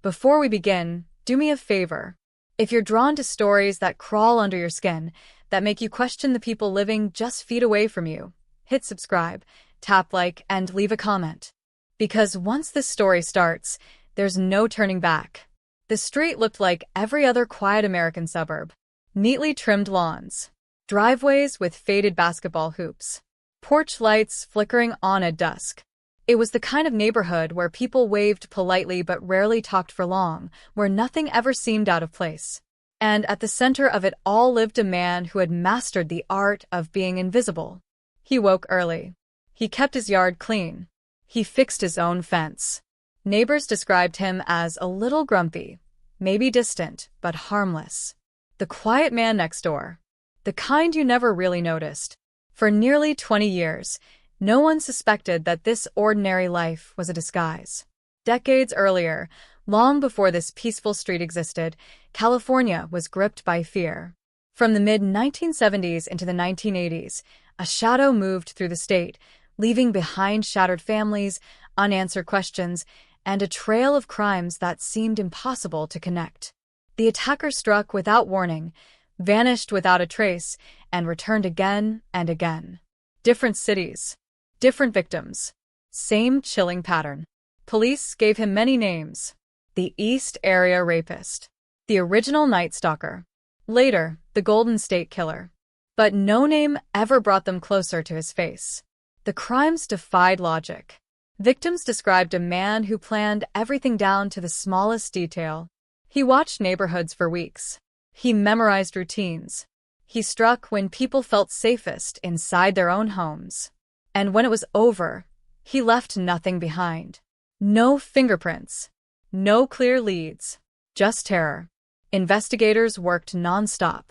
Before we begin, do me a favor. If you're drawn to stories that crawl under your skin, that make you question the people living just feet away from you, hit subscribe, tap like, and leave a comment. Because once this story starts, there's no turning back. The street looked like every other quiet American suburb. Neatly trimmed lawns, driveways with faded basketball hoops, porch lights flickering on at dusk. It was the kind of neighborhood where people waved politely but rarely talked for long, where nothing ever seemed out of place. And at the center of it all lived a man who had mastered the art of being invisible. He woke early. He kept his yard clean. He fixed his own fence. Neighbors described him as a little grumpy, maybe distant, but harmless. The quiet man next door. The kind you never really noticed. For nearly 20 years, no one suspected that this ordinary life was a disguise. Decades earlier, long before this peaceful street existed, California was gripped by fear. From the mid-1970s into the 1980s, a shadow moved through the state, leaving behind shattered families, unanswered questions, and a trail of crimes that seemed impossible to connect. The attacker struck without warning, vanished without a trace, and returned again and again. Different cities, different victims, same chilling pattern. Police gave him many names. The East Area Rapist, the original Night Stalker, later, the Golden State Killer. But no name ever brought them closer to his face. The crimes defied logic. Victims described a man who planned everything down to the smallest detail. He watched neighborhoods for weeks. He memorized routines. He struck when people felt safest inside their own homes. And when it was over, he left nothing behind. No fingerprints. No clear leads. Just terror. Investigators worked nonstop.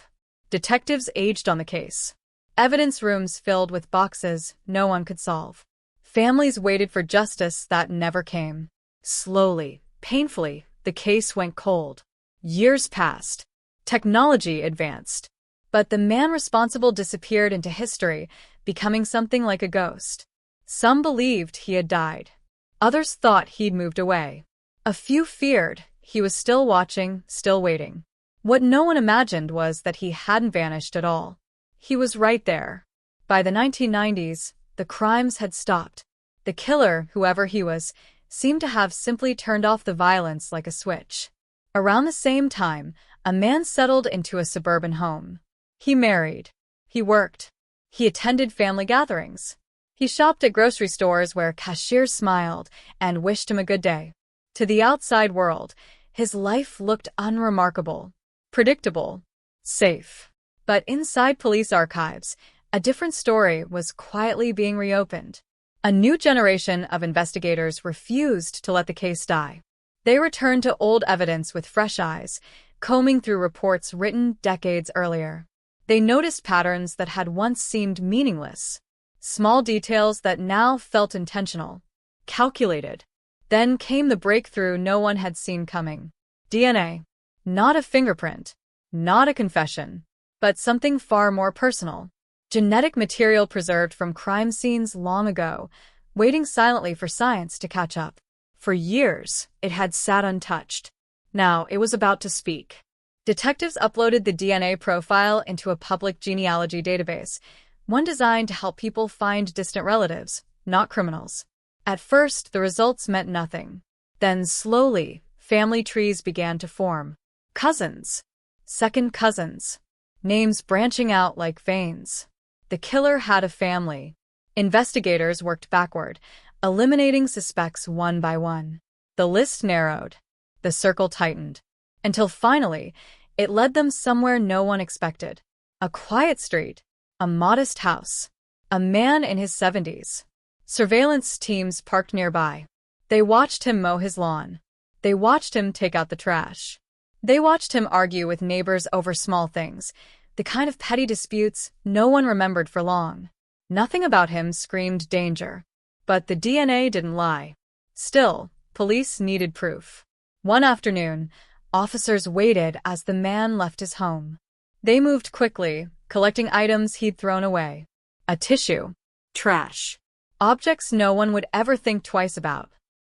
Detectives aged on the case. Evidence rooms filled with boxes no one could solve. Families waited for justice that never came. Slowly, painfully, the case went cold. Years passed. Technology advanced. But the man responsible disappeared into history, becoming something like a ghost. Some believed he had died. Others thought he'd moved away. A few feared he was still watching, still waiting. What no one imagined was that he hadn't vanished at all. He was right there. By the 1990s, the crimes had stopped. The killer, whoever he was, seemed to have simply turned off the violence like a switch. Around the same time, a man settled into a suburban home. He married. He worked. He attended family gatherings. He shopped at grocery stores where cashiers smiled and wished him a good day. To the outside world, his life looked unremarkable, predictable, safe. But inside police archives, a different story was quietly being reopened. A new generation of investigators refused to let the case die. They returned to old evidence with fresh eyes, combing through reports written decades earlier. They noticed patterns that had once seemed meaningless, small details that now felt intentional, calculated. Then came the breakthrough no one had seen coming. DNA. Not a fingerprint, not a confession, but something far more personal. Genetic material preserved from crime scenes long ago, waiting silently for science to catch up. For years, it had sat untouched. Now it was about to speak. Detectives uploaded the DNA profile into a public genealogy database, one designed to help people find distant relatives, not criminals. At first, the results meant nothing. Then, slowly, family trees began to form. Cousins. Second cousins. Names branching out like veins. The killer had a family. Investigators worked backward, eliminating suspects one by one. The list narrowed. The circle tightened. Until finally, it led them somewhere no one expected. A quiet street. A modest house. A man in his 70s. Surveillance teams parked nearby. They watched him mow his lawn. They watched him take out the trash. They watched him argue with neighbors over small things, the kind of petty disputes no one remembered for long. Nothing about him screamed danger. But the DNA didn't lie. Still, police needed proof. One afternoon, officers waited as the man left his home. They moved quickly, collecting items he'd thrown away. A tissue. Trash. Objects no one would ever think twice about.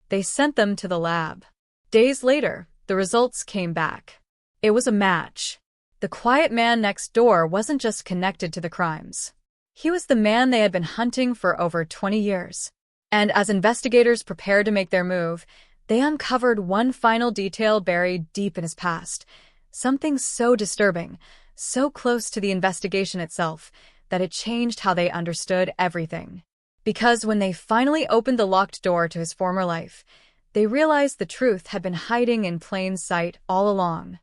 They sent them to the lab. Days later, the results came back. It was a match. The quiet man next door wasn't just connected to the crimes. He was the man they had been hunting for over 20 years. And as investigators prepared to make their move, they uncovered one final detail buried deep in his past. Something so disturbing, so close to the investigation itself, that it changed how they understood everything. Because when they finally opened the locked door to his former life, they realized the truth had been hiding in plain sight all along.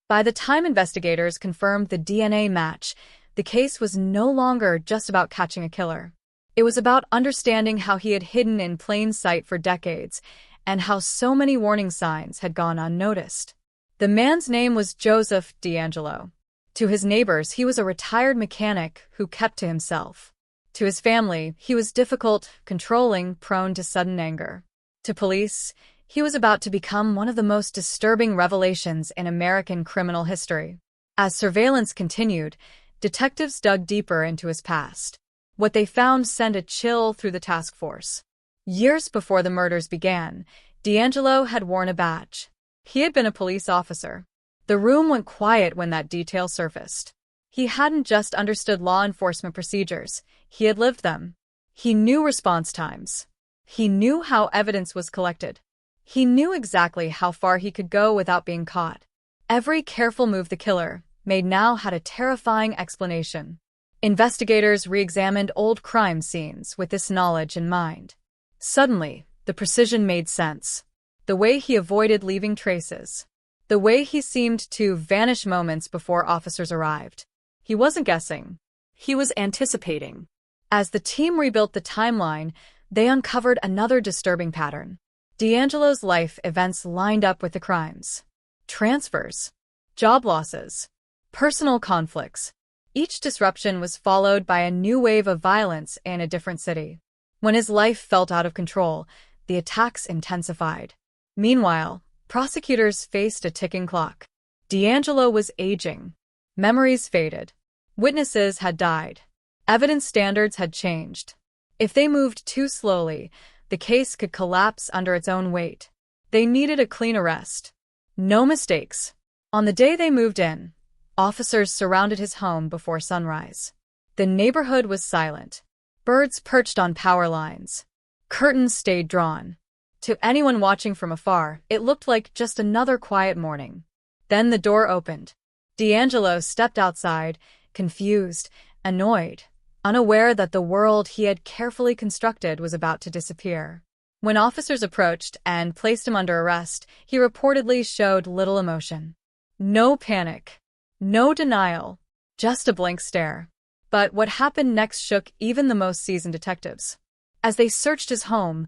By the time investigators confirmed the DNA match, the case was no longer just about catching a killer. It was about understanding how he had hidden in plain sight for decades, and how so many warning signs had gone unnoticed. The man's name was Joseph DeAngelo. To his neighbors, he was a retired mechanic who kept to himself. To his family, he was difficult, controlling, prone to sudden anger. To police, he was about to become one of the most disturbing revelations in American criminal history. As surveillance continued, detectives dug deeper into his past. What they found sent a chill through the task force. Years before the murders began, DeAngelo had worn a badge. He had been a police officer. The room went quiet when that detail surfaced. He hadn't just understood law enforcement procedures, he had lived them. He knew response times. He knew how evidence was collected. He knew exactly how far he could go without being caught. Every careful move the killer made now had a terrifying explanation. Investigators re-examined old crime scenes with this knowledge in mind. Suddenly, the precision made sense. The way he avoided leaving traces. The way he seemed to vanish moments before officers arrived. He wasn't guessing. He was anticipating. As the team rebuilt the timeline, they uncovered another disturbing pattern. DeAngelo's life events lined up with the crimes. Transfers, job losses, personal conflicts. Each disruption was followed by a new wave of violence in a different city. When his life felt out of control, the attacks intensified. Meanwhile, prosecutors faced a ticking clock. DeAngelo was aging. Memories faded. Witnesses had died. Evidence standards had changed. If they moved too slowly, the case could collapse under its own weight. They needed a clean arrest. No mistakes. On the day they moved in, officers surrounded his home before sunrise. The neighborhood was silent. Birds perched on power lines. Curtains stayed drawn. To anyone watching from afar, it looked like just another quiet morning. Then the door opened. DeAngelo stepped outside, confused, annoyed, unaware that the world he had carefully constructed was about to disappear. When officers approached and placed him under arrest, he reportedly showed little emotion. No panic. No denial. Just a blank stare. But what happened next shook even the most seasoned detectives. As they searched his home,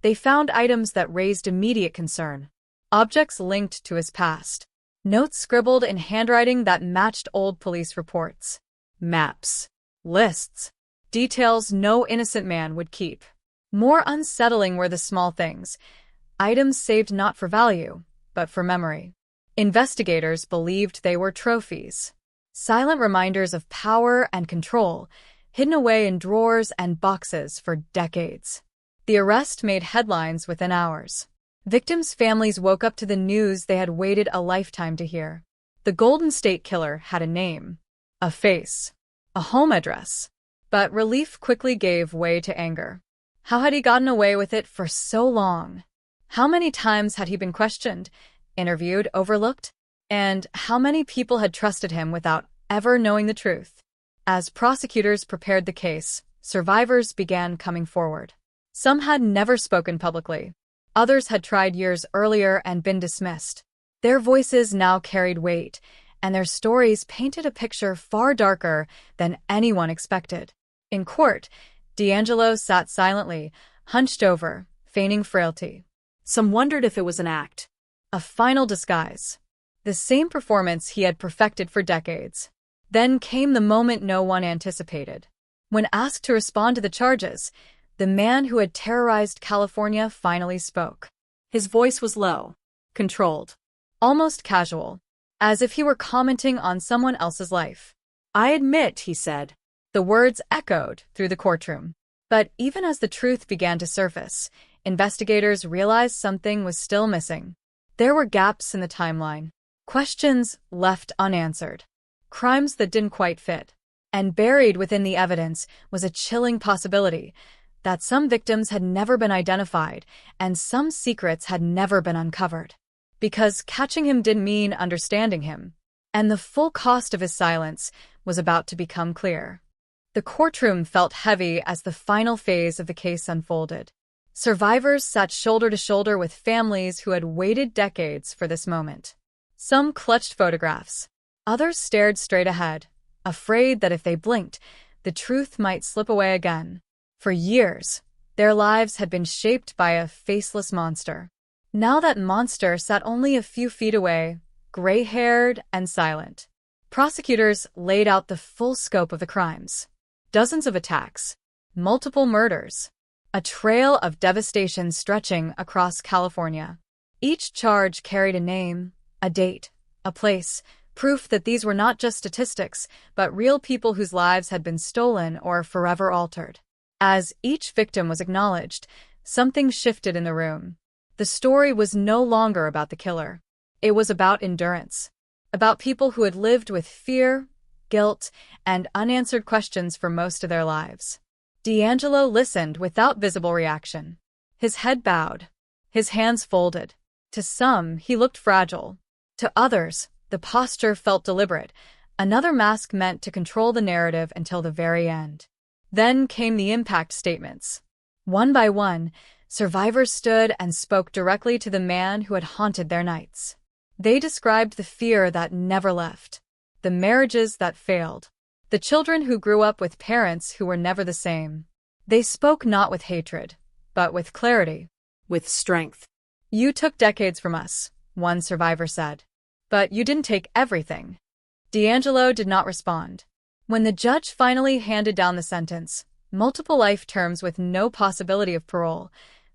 they found items that raised immediate concern. Objects linked to his past. Notes scribbled in handwriting that matched old police reports. Maps. Lists. Details no innocent man would keep. More unsettling were the small things. Items saved not for value, but for memory. Investigators believed they were trophies. Silent reminders of power and control, hidden away in drawers and boxes for decades. The arrest made headlines within hours. Victims' families woke up to the news they had waited a lifetime to hear. The Golden State Killer had a name, a face, a home address. But relief quickly gave way to anger. How had he gotten away with it for so long? How many times had he been questioned, interviewed, overlooked? And how many people had trusted him without ever knowing the truth? As prosecutors prepared the case, survivors began coming forward. Some had never spoken publicly. Others had tried years earlier and been dismissed. Their voices now carried weight, and their stories painted a picture far darker than anyone expected. In court, DeAngelo sat silently, hunched over, feigning frailty. Some wondered if it was an act, a final disguise, the same performance he had perfected for decades. Then came the moment no one anticipated. When asked to respond to the charges, the man who had terrorized California finally spoke. His voice was low, controlled, almost casual, as if he were commenting on someone else's life. "I admit," he said. The words echoed through the courtroom. But even as the truth began to surface, investigators realized something was still missing. There were gaps in the timeline, questions left unanswered, crimes that didn't quite fit. And buried within the evidence was a chilling possibility that some victims had never been identified and some secrets had never been uncovered. Because catching him didn't mean understanding him, and the full cost of his silence was about to become clear. The courtroom felt heavy as the final phase of the case unfolded. Survivors sat shoulder to shoulder with families who had waited decades for this moment. Some clutched photographs. Others stared straight ahead, afraid that if they blinked, the truth might slip away again. For years, their lives had been shaped by a faceless monster. Now that monster sat only a few feet away, gray-haired and silent. Prosecutors laid out the full scope of the crimes. Dozens of attacks, multiple murders, a trail of devastation stretching across California. Each charge carried a name, a date, a place, proof that these were not just statistics, but real people whose lives had been stolen or forever altered. As each victim was acknowledged, something shifted in the room. The story was no longer about the killer. It was about endurance, about people who had lived with fear, guilt, and unanswered questions for most of their lives. D'Angelo listened without visible reaction. His head bowed, his hands folded. To some, he looked fragile. To others, the posture felt deliberate, another mask meant to control the narrative until the very end. Then came the impact statements. One by one, survivors stood and spoke directly to the man who had haunted their nights. They described the fear that never left, the marriages that failed, the children who grew up with parents who were never the same. They spoke not with hatred, but with clarity, with strength. "You took decades from us," one survivor said. "But you didn't take everything." D'Angelo did not respond. When the judge finally handed down the sentence, multiple life terms with no possibility of parole,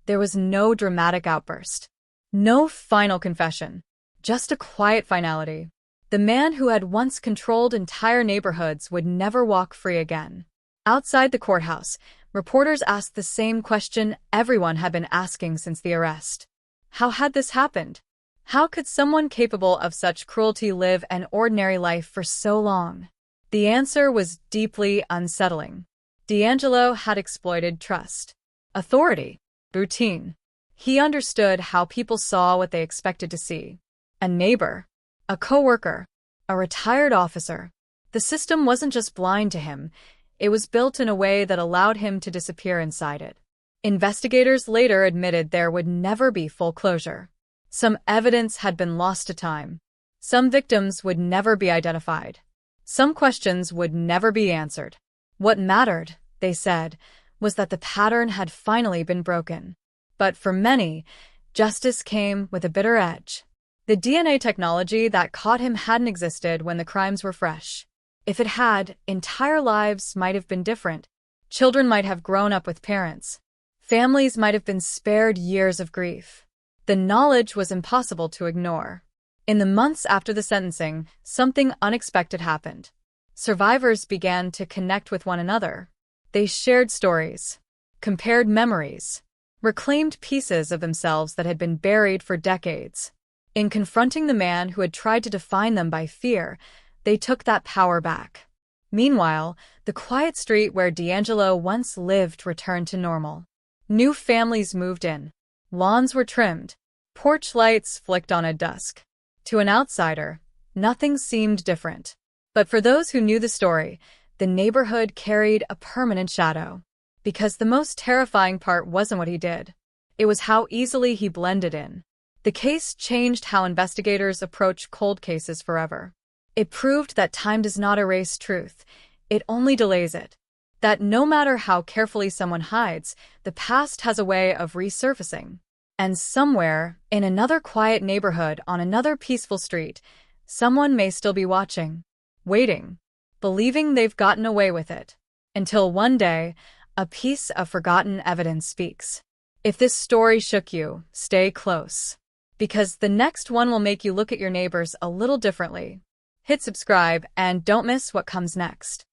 there was no dramatic outburst. No final confession. Just a quiet finality. The man who had once controlled entire neighborhoods would never walk free again. Outside the courthouse, reporters asked the same question everyone had been asking since the arrest. How had this happened? How could someone capable of such cruelty live an ordinary life for so long? The answer was deeply unsettling. D'Angelo had exploited trust, authority, routine. He understood how people saw what they expected to see. A neighbor, a coworker, a retired officer. The system wasn't just blind to him, it was built in a way that allowed him to disappear inside it. Investigators later admitted there would never be full closure. Some evidence had been lost to time. Some victims would never be identified. Some questions would never be answered. What mattered, they said, was that the pattern had finally been broken. But for many, justice came with a bitter edge. The DNA technology that caught him hadn't existed when the crimes were fresh. If it had, entire lives might have been different. Children might have grown up with parents. Families might have been spared years of grief. The knowledge was impossible to ignore. In the months after the sentencing, something unexpected happened. Survivors began to connect with one another. They shared stories, compared memories, reclaimed pieces of themselves that had been buried for decades. In confronting the man who had tried to define them by fear, they took that power back. Meanwhile, the quiet street where D'Angelo once lived returned to normal. New families moved in. Lawns were trimmed. Porch lights flicked on at dusk. To an outsider, nothing seemed different. But for those who knew the story, the neighborhood carried a permanent shadow. Because the most terrifying part wasn't what he did. It was how easily he blended in. The case changed how investigators approach cold cases forever. It proved that time does not erase truth, it only delays it. That no matter how carefully someone hides, the past has a way of resurfacing. And somewhere, in another quiet neighborhood on another peaceful street, someone may still be watching, waiting, believing they've gotten away with it. Until one day, a piece of forgotten evidence speaks. If this story shook you, stay close. Because the next one will make you look at your neighbors a little differently. Hit subscribe and don't miss what comes next.